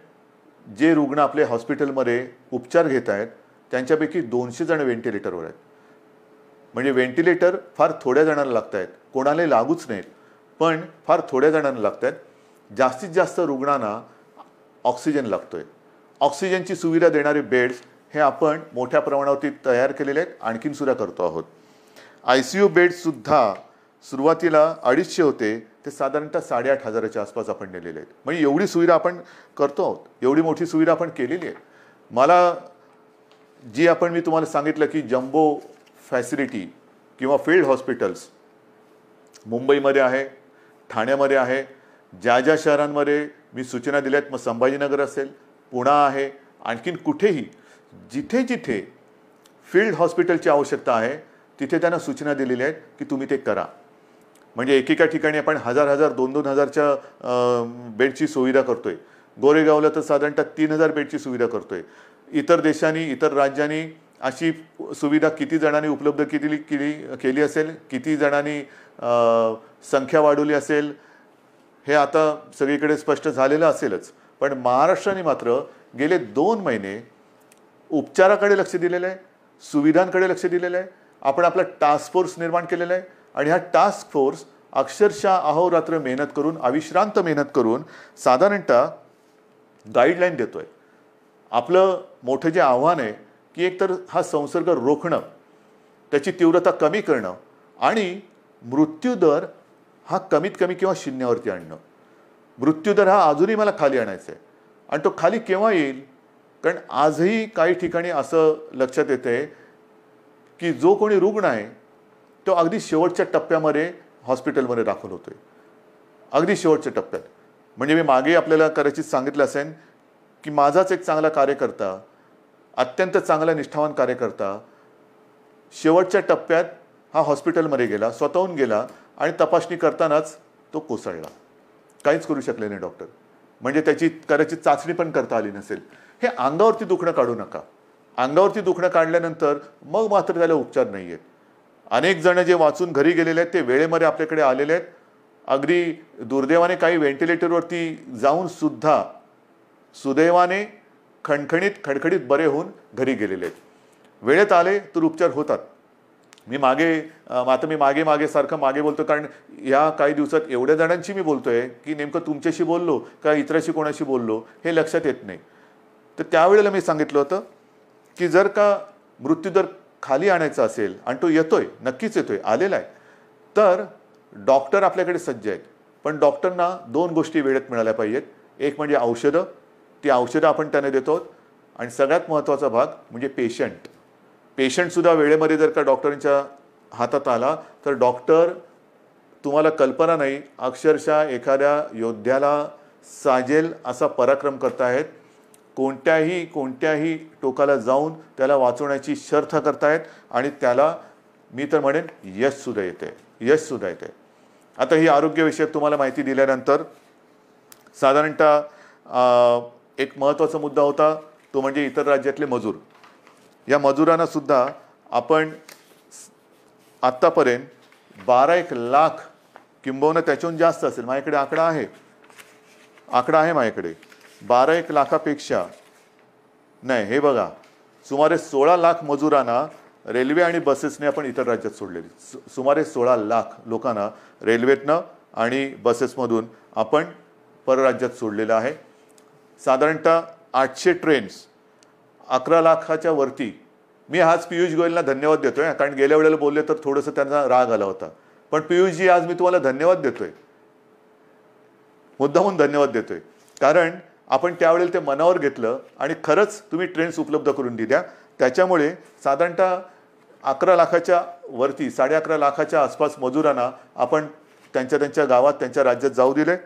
जे रुग्ण आपले हॉस्पिटलमध्ये उपचार घेत आहेत त्यांच्यापैकी 200 जण व्हेंटिलेटरवर आहेत. म्हणजे व्हेंटिलेटर फार थोड्या जणांना लागत आहेत, कोणालाही लागूच नाहीत, पण फार थोड्या जणांना लागत आहेत. जास्तीत जास्त रुग्णांना ऑक्सिजन लागतोय. ऑक्सिजनची सुविधा देणारे बेड्स हे आपण मोठ्या प्रमाणावरती तयार केलेले आहेत, आणखीन सुद्धा करतो आहोत. ICU बेड्ससुद्धा सुरुवातीला 250 होते, ते साधारणतः 8,500च्या आसपास आपण नेलेले आहेत. म्हणजे एवढी सुविधा आपण करतो आहोत, एवढी मोठी सुविधा आपण केलेली आहे. मला मी तुम्हाला सांगितलं की जम्बो फॅसिलिटी किंवा फील्ड हॉस्पिटल्स मुंबईमध्ये आहे, ठाण्यामध्ये आहे, ज्या शहरांमध्ये मी सूचना दिल्यात, मग संभाजीनगर असेल, पुणे आहे, आणखीन कुठेही जिथे जिथे फील्ड हॉस्पिटलची आवश्यकता आहे तिथे त्यांना सूचना दिलेल्या आहेत की तुम्ही ते करा. म्हणजे एकेका ठिकाणी आपण 1,000, 2,000च्या बेडची सुविधा करतोय. गोरेगावला तर साधारणतः 3,000 बेडची सुविधा करतोय. इतर देशांनी, इतर राज्यांनी अशी सुविधा किती जणांनी उपलब्ध केली असेल, किती जणांनी संख्या वाढवली असेल, हे आता सगळीकडे स्पष्ट झालेलं असेलच. पण महाराष्ट्राने मात्र गेले 2 महिने उपचाराकडे लक्ष दिलेलं आहे, सुविधांकडे लक्ष दिलेलं आहे. आपण आपला टास्क फोर्स निर्माण केलेला आहे आणि हा टास्क फोर्स अक्षरशः अहोरात्र मेहनत करून, अविश्रांत मेहनत करून साधारणतः गाईडलाईन देतोय. आपलं मोठं जे आव्हान आहे की एकतर हा संसर्ग रोखणं, त्याची तीव्रता कमी करणं आणि मृत्यूदर हा कमीत कमी किंवा शून्यावरती आणणं. मृत्यूदर हा अजूनही मला खाली आणायचा आहे आणि तो खाली केव्हा येईल? कारण आजही काही ठिकाणी असं लक्षात येते की जो कोणी रुग्ण आहे तो अगदी शेवटच्या टप्प्यामध्ये हॉस्पिटलमध्ये दाखल होतोय, अगदी शेवटच्या टप्प्यात. म्हणजे मी मागे आपल्याला कदाचित सांगितलं असेल की माझाच एक चांगला कार्यकर्ता, अत्यंत चांगला निष्ठावान कार्यकर्ता शेवटच्या टप्प्यात हा हॉस्पिटलमध्ये गेला, स्वतःहून गेला आणि तपासणी करतानाच तो कोसळला. काहीच करू शकले नाही डॉक्टर. म्हणजे त्याची कदाचित चाचणी पण करता आली नसेल. हे अंगावरती दुखणं काढू नका. अंगावरती दुखणं काढल्यानंतर मग मात्र त्याला उपचार नाही आहेत. अनेक जण जे वाचून घरी गेलेले आहेत ते वेळेमध्ये आपल्याकडे आलेले आहेत. अगदी दुर्दैवाने काही व्हेंटिलेटरवरती जाऊन सुद्धा सुदैवाने खडखडीत बरे होऊन घरी गेलेले आहेत. वेळेत आले तर उपचार होतात. आता मी मागे सारखं मागे बोलतो, कारण या काही दिवसात एवढ्या जणांशी मी बोलतोय की नेमकं तुमच्याशी बोललो का इतराशी कोणाशी बोललो हे लक्षात येत नाही. तर त्यावेळेला मी सांगितलं होतं की जर का मृत्यूदर खाली आणायचा असेल, आणि तो येतोय, नक्कीच येतोय, आलेला आहे, तर डॉक्टर आपल्याकडे सज्ज आहेत. पण डॉक्टरना 2 गोष्टी वेळेत मिळाल्या पाहिजेत. एक म्हणजे औषधं, ती औषधं आपण त्यांना देतो, आणि सगळ्यात महत्त्वाचा भाग म्हणजे पेशंटसुद्धा वेळेमध्ये जर का डॉक्टरांच्या हातात आला तर डॉक्टर, तुम्हाला कल्पना नाही, अक्षरशः एखाद्या योद्ध्याला साजेल असा पराक्रम करतायत. कोणत्याही टोकाला जाऊन त्याला वाचवण्याची शर्थ करतायत, आणि त्याला मी तर म्हणेन यशसुद्धा येते. आता ही आरोग्यविषयक तुम्हाला माहिती दिल्यानंतर साधारणतः एक महत्त्वाचा मुद्दा होता, तो म्हणजे इतर राज्यातले मजूर. या मजुरांना सुद्धा आपण आत्तापर्यंत 12-1 लाख, किंबहुना त्याच्याहून जास्त असेल, माझ्याकडे आकडा आहे माझ्याकडे, 12-1 लाखापेक्षा नाही, हे बघा, सुमारे 16 लाख मजुरांना रेल्वे आणि बसेसने आपण इतर राज्यात सोडलेली. सुमारे 16 लाख लोकांना रेल्वेतनं आणि बसेसमधून आपण परराज्यात सोडलेलं आहे. साधारणतः 800 ट्रेन्स, 11 लाखाच्या वरती. मी आज पियुष गोयलला धन्यवाद देतोय, कारण गेल्या वेळेला बोलले तर थोडंसं त्यांना राग आला होता. पण पियुषजी, आज मी तुम्हाला धन्यवाद देतोय, मुद्दामून धन्यवाद देतोय, कारण आपण त्यावेळेला ते मनावर घेतलं आणि खरंच तुम्ही ट्रेन्स उपलब्ध करून दिल्या. त्याच्यामुळे साधारणतः 11 लाखाच्या वरती, 11.5 लाखाच्या आसपास मजुरांना आपण त्यांच्या गावात, त्यांच्या राज्यात जाऊ दिले.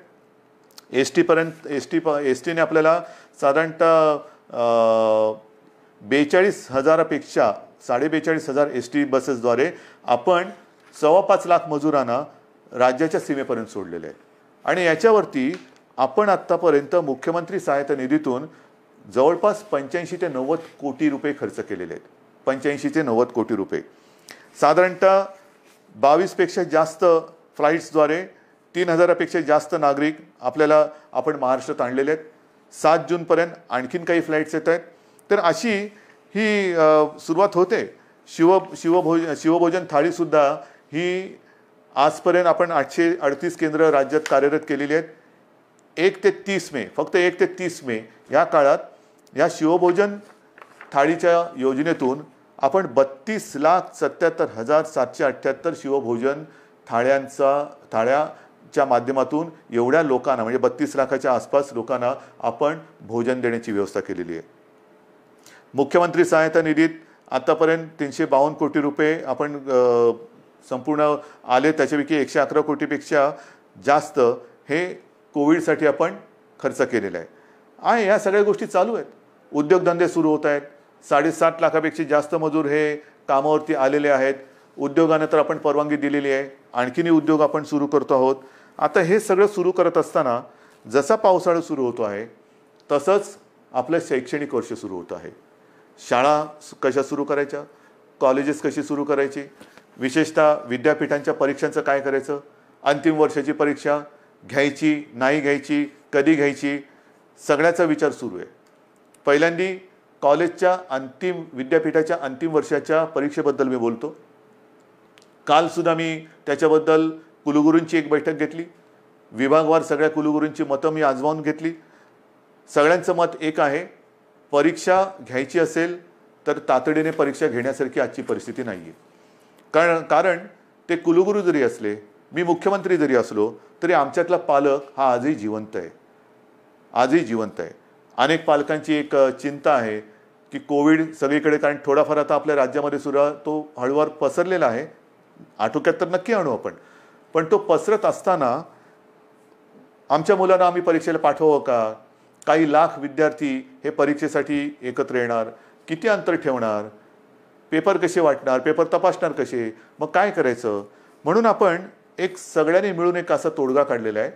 एस टीने आपल्याला साधारणतः 42,000पेक्षा 42,500 एस टी बसेसद्वारे आपण 5.25 लाख मजुरांना राज्याच्या सीमेपर्यंत सोडलेले आहे. आणि याच्यावरती आपण आत्तापर्यंत मुख्यमंत्री सहायता निधीतून जवळपास 85 ते 90 कोटी रुपये खर्च केलेले आहेत. 85 ते 90 कोटी रुपये. साधारणतः 22पेक्षा जास्त फ्लाईट्सद्वारे 3,000पेक्षा जास्त नागरिक आपण महाराष्ट्रात आणलेले आहेत. 7 जूनपर्यंत आणखीन काही फ्लाईट्स येत आहेत. तर अशी ही सुरुवात होते. शिवभोजन थाळीसुद्धा ही आजपर्यंत आपण 838 केंद्र राज्यात कार्यरत केलेली आहेत. 1 ते 30 मे, फक्त 1 ते 30 मे या काळात या शिवभोजन थाळीच्या योजनेतून आपण 32,77,778 शिवभोजन थाळ्याच्या माध्यमातून एवढ्या लोकांना, म्हणजे 32 लाखाच्या आसपास लोकांना आपण भोजन देण्याची व्यवस्था केलेली आहे. मुख्यमंत्री सहायता निधीत आतापर्यंत 352 कोटी रुपये आपण संपूर्ण आले. त्याच्यापैकी 111 कोटीपेक्षा जास्त हे कोविडसाठी आपण खर्च केलेला आहे. या सगळ्या गोष्टी चालू आहेत. उद्योगधंदे सुरू होत आहेत. 7.5 लाखापेक्षा जास्त मजूर हे कामावरती आलेले आहेत. उद्योगांना तर आपण परवानगी दिलेली आहे. आणखीनही उद्योग आपण सुरू करतो आहोत. आता हे सगळं सुरू करत असताना जसा पावसाळा सुरू होतो आहे तसंच आपलं शैक्षणिक वर्ष सुरू होतं आहे. शाळा कशा सुरू करायच्या, कॉलेजेस कशी सुरू करायची, विशेषतः विद्यापीठांच्या परीक्षांचं काय करायचं, अंतिम वर्षाची परीक्षा घ्यायची नाही घ्यायची, कधी घ्यायची, सगळ्याचा विचार सुरू आहे. पहिल्यांदी कॉलेजच्या विद्यापीठाच्या अंतिम वर्षाच्या परीक्षेबद्दल मी बोलतो. कालसुद्धा मी त्याच्याबद्दल कुलगुरूंची एक बैठक घेतली. विभागवार सगळ्या कुलगुरूंची मतं मी आजमावून घेतली. सगळ्यांचं मत एक आहे, परीक्षा घ्यायची असेल तर तातडीने परीक्षा घेण्यासारखी आजची परिस्थिती नाही आहे. कारण ते कुलगुरू जरी असले, मी मुख्यमंत्री जरी असलो, तरी आमच्यातला पालक हा आजही जिवंत आहे. अनेक पालकांची एक चिंता आहे की कोविड सगळीकडे, कारण थोडाफार आता आपल्या राज्यामध्ये सुद्धा तो हळूवार पसरलेला आहे. आटोक्यात तर नक्की आणू आपण, पण तो पसरत असताना आमच्या मुलांना आम्ही परीक्षेला पाठवावं का? काही लाख विद्यार्थी हे परीक्षेसाठी एकत्र येणार, किती अंतर ठेवणार, पेपर कसे वाटणार, पेपर तपासणार कसे, मग काय करायचं? म्हणून आपण एक सगळ्यांनी मिळून एक असा तोडगा काढलेला आहे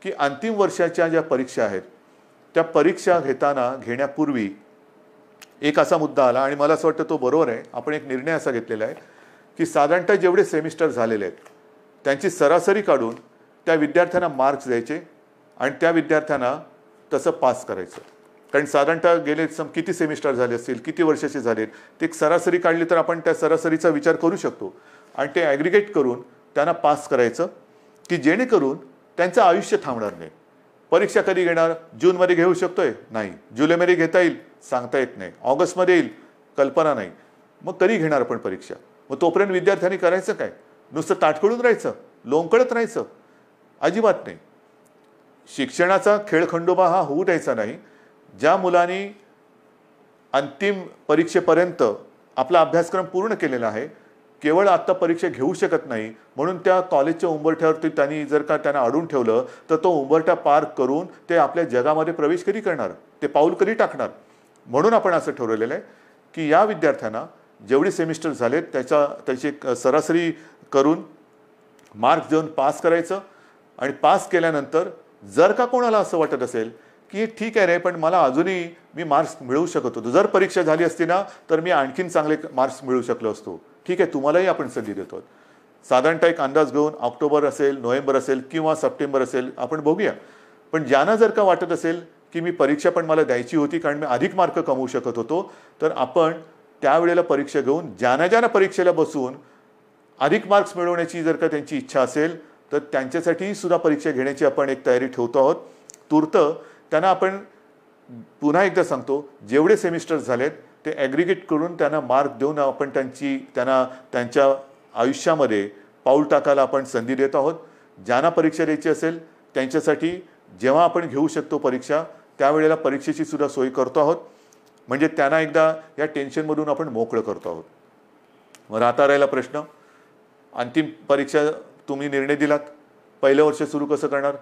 की अंतिम वर्षाच्या ज्या परीक्षा आहेत त्या परीक्षा घेण्यापूर्वी एक असा मुद्दा आला, आणि मला असं वाटतं तो बरोबर आहे. आपण एक निर्णय असा घेतलेला आहे की साधारणतः जेवढे सेमिस्टर झालेले आहेत त्यांची सरासरी काढून त्या विद्यार्थ्यांना मार्क्स द्यायचे आणि त्या विद्यार्थ्यांना तसं पास करायचं. कारण साधारणतः गेले किती सेमिस्टर झाले असतील, किती वर्षाचे झालेत, ते एक सरासरी काढली तर आपण त्या सरासरीचा विचार करू शकतो आणि ते ॲग्रिगेट करून त्यांना पास करायचं, की जेणेकरून त्यांचं आयुष्य थांबणार नाही. परीक्षा कधी घेणार? जूनमध्ये घेऊ शकतोय? नाही. जुलैमध्ये घेता येईल? सांगता येत नाही. ऑगस्टमध्ये येईल? कल्पना नाही. मग कधी घेणार आपण परीक्षा? मग तोपर्यंत विद्यार्थ्यांनी करायचं काय? नुसतं ताटकळून राहायचं, लोंबकळत राहायचं? अजिबात नाही. शिक्षणाचा खेळखंडोबा हा होऊ द्यायचा नाही. ज्या मुलांनी अंतिम परीक्षेपर्यंत आपला अभ्यासक्रम पूर्ण केलेला आहे, केवळ आत्ता परीक्षा घेऊ शकत नाही म्हणून त्या कॉलेजच्या उंबरठ्यावरती त्यांनी जर का त्यांना अडून ठेवलं तर तो उंबरठा पार करून ते आपल्या जगामध्ये प्रवेश कधी करणार? ते पाऊल कधी टाकणार? म्हणून आपण असं ठरवलेलं आहे की या विद्यार्थ्यांना जेवढे सेमिस्टर झालेत त्याची सरासरी करून मार्क्स देऊन पास करायचं. आणि पास केल्यानंतर जर का कोणाला असं वाटत असेल की ठीक आहे रे, पण मला अजूनही मी मार्क्स मिळवू शकत होतो, जर परीक्षा झाली असती ना तर मी आणखीन चांगले मार्क्स मिळवू शकलो असतो, ठीक आहे, तुम्हालाही आपण संधी देतो. साधारणतः एक अंदाज घेऊन ऑक्टोबर असेल, नोव्हेंबर असेल किंवा सप्टेंबर असेल, आपण बघूया. पण ज्यांना जर का वाटत असेल की मी परीक्षा पण मला द्यायची होती कारण मी अधिक मार्क कमवू शकत होतो, तर आपण त्यावेळेला परीक्षा घेऊन ज्यांना परीक्षेला बसून अधिक मार्क्स मिळवण्याची जर का त्यांची इच्छा असेल तर त्यांच्यासाठी सुद्धा परीक्षा घेण्याची आपण एक तयारी ठेवतो आहोत. तूर्त त्यांना आपण पुन्हा एकदा सांगतो, जेवढे सेमिस्टर झालेत ते ॲग्रिगेट करून त्यांना मार्क देऊन आपण त्यांना त्यांच्या आयुष्यामध्ये पाऊल टाकायला आपण संधी देत आहोत. ज्यांना परीक्षा द्यायची असेल त्यांच्यासाठी जेव्हा आपण घेऊ शकतो परीक्षा त्यावेळेला परीक्षेची सुद्धा सोय करतो आहोत. म्हणजे त्यांना एकदा या टेन्शनमधून आपण मोकळं करतो आहोत. मग राहता राहिला प्रश्न, अंतिम परीक्षा तुम्ही निर्णय दिलात, पहिलं वर्ष सुरू कसं करणार?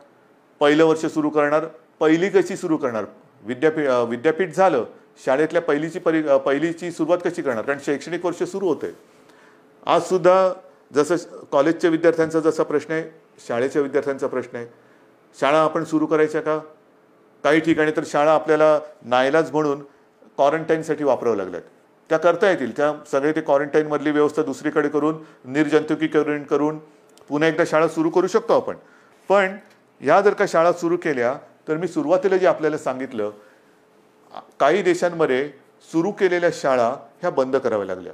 पहिलं वर्ष सुरू करणार, पहिली कशी सुरू करणार? विद्यापीठ झालं, शाळेतल्या पहिलीची सुरुवात कशी करणार? कारण शैक्षणिक वर्ष सुरू होते. आज सुद्धा जसं कॉलेजच्या विद्यार्थ्यांचा जसा प्रश्न आहे, शाळेच्या विद्यार्थ्यांचा प्रश्न आहे. शाळा आपण सुरू करायच्या का? काही ठिकाणी तर शाळा आपल्याला नाईलाज म्हणून क्वारंटाईनसाठी वापरावं लागल्यात. त्या करता येतील, त्या सगळे ते क्वारंटाईनमधली व्यवस्था दुसरीकडे करून निर्जंतुकीकरण करून पुन्हा एकदा शाळा सुरू करू शकतो आपण. पण ह्या जर का शाळा सुरू केल्या तर मी सुरुवातीला जे आपल्याला सांगितलं, काही देशांमध्ये सुरू केलेल्या शाळा ह्या बंद कराव्या लागल्या.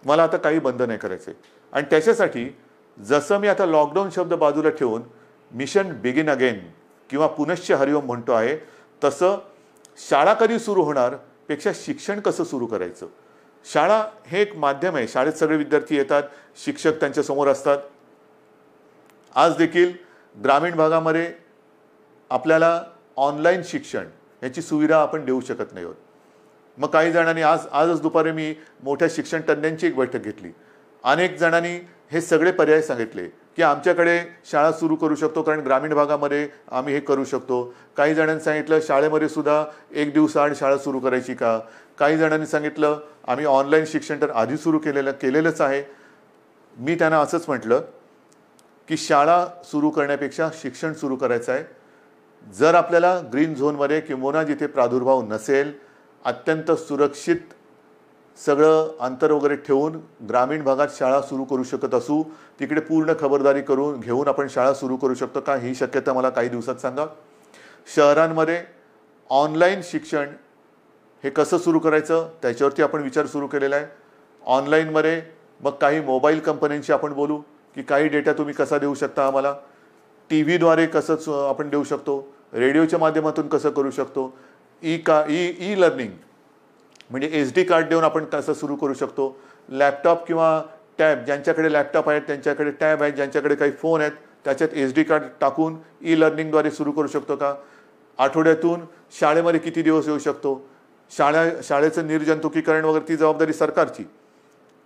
मला आता काही बंद नाही करायचे. आणि त्याच्यासाठी जसं मी आता लॉकडाऊन शब्द बाजूला ठेवून मिशन बिगिन अगेन किंवा पुनश्च हरिओम म्हणतो आहे, तसं शाळा कधी सुरू होणार पेक्षा शिक्षण कसं सुरू करायचं. शाळा हे एक माध्यम आहे. शाळेत सगळे विद्यार्थी येतात, शिक्षक त्यांच्या समोर असतात. आज देखील ग्रामीण भागामध्ये आपल्याला ऑनलाईन शिक्षण याची सुविधा आपण देऊ शकत नाही आहोत. मग काही जणांनी आजच दुपारी मी मोठ्या शिक्षण तज्ज्ञांची एक बैठक घेतली. अनेक जणांनी हे सगळे पर्याय सांगितले की आमच्याकडे शाळा सुरू करू शकतो कारण ग्रामीण भागामध्ये आम्ही हे करू शकतो. काही जणांनी सांगितलं शाळेमध्ये सुद्धा एक दिवसाआड शाळा सुरू करायची का? काही जणांनी सांगितलं आम्ही ऑनलाईन शिक्षण तर आधी सुरू केलेलंच आहे. मी त्यांना असंच म्हटलं की शाळा सुरू करण्यापेक्षा शिक्षण सुरू करायचं आहे. जर आपल्याला ग्रीन झोनमध्ये किंवा जिथे प्रादुर्भाव नसेल, अत्यंत सुरक्षित सगळं अंतर वगैरे ठेवून ग्रामीण भागात शाळा सुरू करू शकत असू, तिकडे पूर्ण खबरदारी घेऊन आपण शाळा सुरू करू शकतो का? ही शक्यता मला काही दिवसात सांगा. शहरांमध्ये ऑनलाईन शिक्षण हे कसं सुरू करायचं त्याच्यावरती आपण विचार सुरू केलेला आहे. ऑनलाईनमध्ये मग काही मोबाईल कंपन्यांशी आपण बोलू की काही डेटा तुम्ही कसा देऊ शकता आम्हाला, TV द्वारे कसं आपण देऊ शकतो, रेडिओच्या माध्यमातून कसं करू शकतो, ई लर्निंग म्हणजे SD कार्ड देऊन आपण कसं सुरू करू शकतो, लॅपटॉप किंवा टॅब, ज्यांच्याकडे लॅपटॉप आहेत त्यांच्याकडे टॅब आहेत, ज्यांच्याकडे काही फोन आहेत त्याच्यात SD कार्ड टाकून ई लर्निंगद्वारे सुरू करू शकतो का? आठवड्यातून शाळेमध्ये किती दिवस येऊ शकतो? शाळेचं निर्जंतुकीकरण वगैरे ती जबाबदारी सरकारची,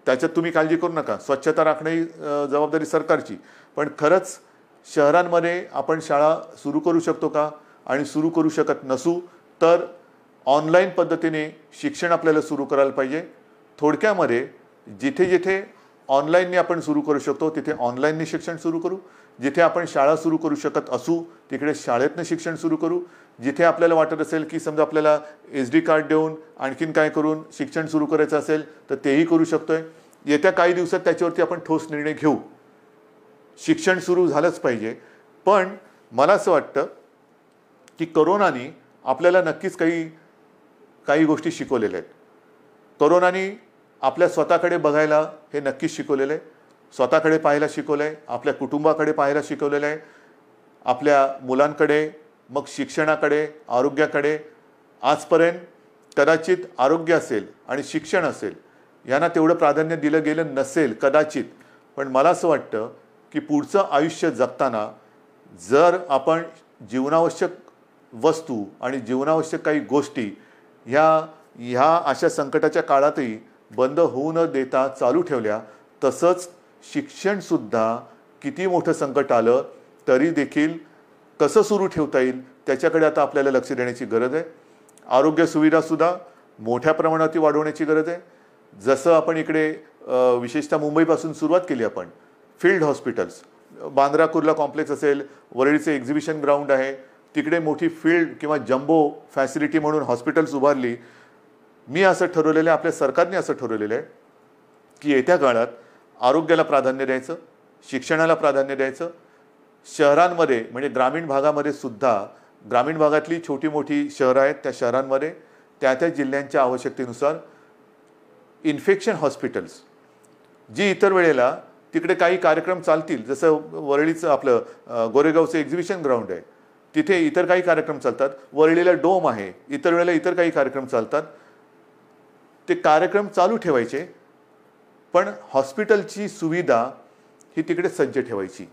त्याच्यात तुम्ही काळजी करू नका. स्वच्छता राखणे ही जबाबदारी सरकारची. पण खरंच शहरांमध्ये आपण शाळा सुरू करू शकतो का? आणि सुरू करू शकत नसू तर ऑनलाईन पद्धतीने शिक्षण आपल्याला सुरू करायला पाहिजे. थोडक्यामध्ये जिथे जिथे ऑनलाईनने आपण सुरू करू शकतो तिथे ऑनलाईनने शिक्षण सुरू करू. जिथे आपण शाळा सुरू करू शकत असू तिकडे शाळेतनं शिक्षण सुरू करू. जिथे आपल्याला वाटत असेल की समजा आपल्याला SD कार्ड देऊन आणखीन काय करून शिक्षण सुरू करायचं असेल तर तेही करू शकतोय. येत्या काही दिवसात त्याच्यावरती आपण ठोस निर्णय घेऊ. शिक्षण सुरू झालंच पाहिजे. पण मला असं वाटतं की कोरोनाने आपल्याला नक्कीच काही काही गोष्टी शिकवलेल्या आहेत. कोरोनाने आपल्या स्वतःकडे बघायला हे नक्कीच शिकवलेलं आहे. स्वतःकडे पाहायला शिकवलं आहे, आपल्या कुटुंबाकडे पाहायला शिकवलेलं आहे, आपल्या मुलांकडे, मग शिक्षणाकडे, आरोग्याकडे. आजपर्यंत कदाचित आरोग्य असेल आणि शिक्षण असेल यांना तेवढं प्राधान्य दिलं गेलं नसेल कदाचित. पण मला असं वाटतं की पुढचं आयुष्य जगताना जर आपण जीवनावश्यक वस्तू आणि जीवनावश्यक काही गोष्टी ह्या अशा संकटाच्या काळातही बंद होऊ न देता चालू ठेवल्या, तसंच शिक्षणसुद्धा किती मोठं संकट आलं तरी देखील कसं सुरू ठेवता येईल त्याच्याकडे आता आपल्याला लक्ष देण्याची गरज आहे. आरोग्य सुविधासुद्धा मोठ्या प्रमाणात वाढवण्याची गरज आहे. जसं आपण इकडे विशेषतः मुंबईपासून सुरुवात केली आपण, field hospitals, Bandra Kurla complex असेल, वरळीचे एक्झिबिशन ग्राउंड आहे, तिकडे मोठी फील्ड किंवा जम्बो फॅसिलिटी म्हणून हॉस्पिटल्स उभारली. मी असं ठरवलेलं आहे, आपल्या सरकारने असं ठरवलेलं आहे की येत्या काळात आरोग्याला प्राधान्य द्यायचं, शिक्षणाला प्राधान्य द्यायचं. शहरांमध्ये म्हणजे ग्रामीण भागामध्ये सुद्धा, ग्रामीण भागातली छोटी मोठी शहरं आहेत त्या शहरांमध्ये त्या त्या जिल्ह्यांच्या आवश्यकतेनुसार इन्फेक्शन हॉस्पिटल्स, जी इतर वेळेला तिकडे काही कार्यक्रम चालतील, जसं वरळीचं आपलं गोरेगावचं एक्झिबिशन ग्राउंड आहे, तिथे इतर काही कार्यक्रम चालतात. वरळीला डोम आहे, इतर वेळेला इतर काही कार्यक्रम चालतात. ते कार्यक्रम चालू ठेवायचे, पण हॉस्पिटलची सुविधा ही तिकडे सज्ज ठेवायची.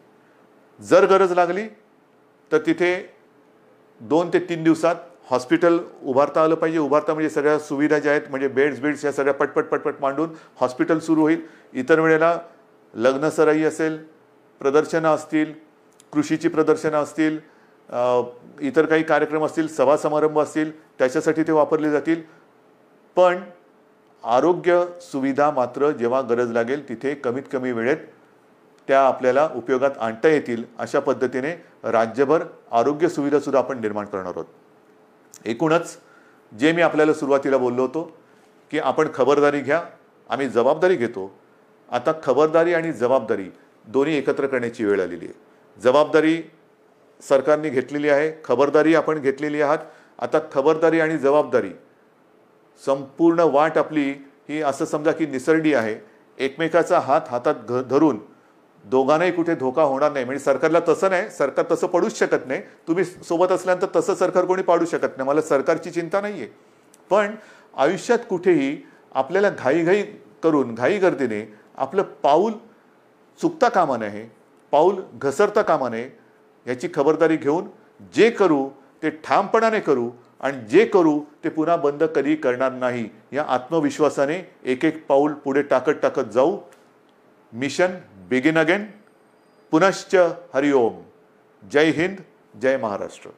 जर गरज लागली तर तिथे 2 ते 3 दिवसात हॉस्पिटल उभारता आलं पाहिजे. उभारता म्हणजे सगळ्या सुविधा ज्या आहेत, म्हणजे बेड्स या सगळ्या पटपट मांडून हॉस्पिटल सुरू होईल. इतर वेळेला लग्नसराई असेल, प्रदर्शनं असतील, कृषीची प्रदर्शनं असतील, इतर काही कार्यक्रम असतील, सभा समारंभ असतील, त्याच्यासाठी ते वापरले जातील. पण आरोग्य सुविधा मात्र जेव्हा गरज लागेल तिथे कमीत कमी वेळेत त्या आपल्याला उपयोगात आणता येतील अशा पद्धतीने राज्यभर आरोग्य सुविधासुद्धा आपण निर्माण करणार आहोत. एकूणच जे मी आपल्याला सुरुवातीला बोललो होतो की आपण खबरदारी घ्या, आम्ही जबाबदारी घेतो. आता खबरदारी आणि जबाबदारी दोन्ही एकत्र करण्याची वेळ आलेली आहे. जबाबदारी सरकारने घेतलेली आहे, खबरदारी आपण घेतलेली आहात. आता खबरदारी आणि जबाबदारी संपूर्ण वाट आपली ही असं समजा की निसरडी आहे. एकमेकाचा हात हातात धरून दोघांनाही कुठे धोका होणार नाही. म्हणजे सरकारला तसं नाही, सरकार तसं पडूच शकत नाही. तुम्ही सोबत असल्यानंतर तसं सरकार कोणी पाडू शकत नाही, मला सरकारची चिंता नाही आहे. पण आयुष्यात कुठेही आपल्याला घाई गर्दीने आपलं पाऊल चुकता कामा नये, पाऊल घसरता कामा नये. याची खबरदारी घेऊन जे करू ते ठामपणाने करू आणि जे करू ते पुन्हा बंद कधी करणार नाही या आत्मविश्वासाने एक एक पाऊल पुढे टाकत जाऊ. Mission begin again. पुनश्च हरिओम. जय हिंद, जय महाराष्ट्र.